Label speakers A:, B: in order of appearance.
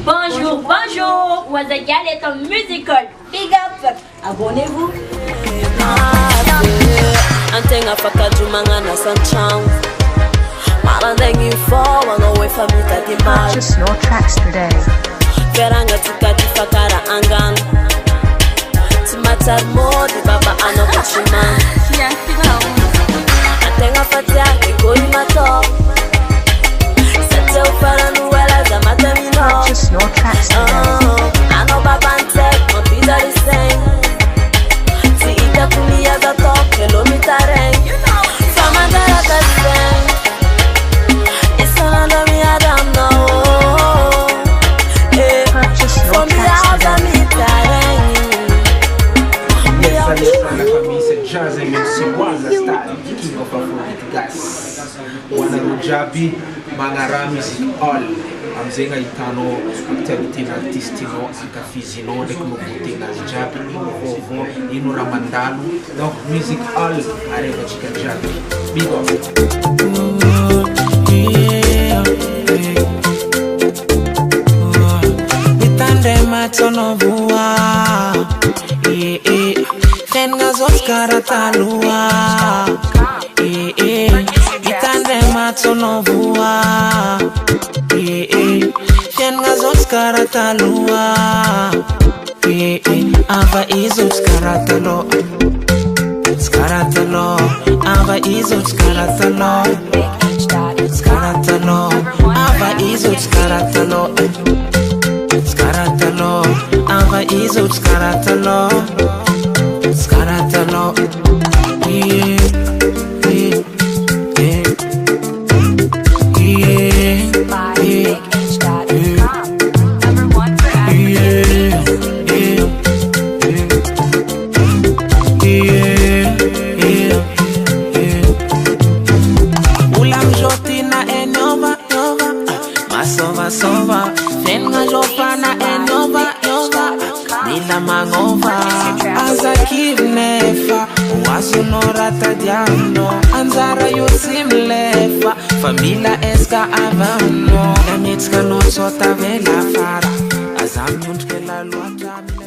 A: Bonjour, bonjour. Wazagal est un musical. Big up. Abonnez-vous.
B: Antenga fakajumanga na sanchang. Malandengi for wanga famita dimag.
C: Purchase your tracks today.
B: Veranga tikati fakara angang. Timatar mo di baba ano kuchimang. Antenga fatia kikoi mato. Sete ufara nuwela za matamino.
C: Purchase your tracks today.
B: Ano babante mo pida the same. Si ita kulia za to kilomita reng. Famandara the same. It's another me I don't know.
C: Purchase your tracks today.
D: La famille c'est Jazz MC Waza style king of Afrobeat guys. Wana Rujabi Mangara Music All. Amzenga itano activity na artistino akafizino de kubuti na Jabi Vovo ino Ramandano. Donc Music All arriva chica Jabi. Big up.
E: Mitande matono bua. Tenga zoskara talua. Mitande matono bua. Tenga zoskara talua. Ava izo skaratalo. Skaratalo. Ava izo skaratalo. Skaratalo. Ava izo skaratalo. Skaratalo. Ava izo skaratalo. Skaratalo. Ulam jotina enova, nova. Masova, sova. Fenga jopana enova, nova. Nila mangova. Azakir nefa. Wasonorata diano. Anzara yosimlefa. Famila eska avano. Namitska no sota vela fara. Azam yuntkela luata.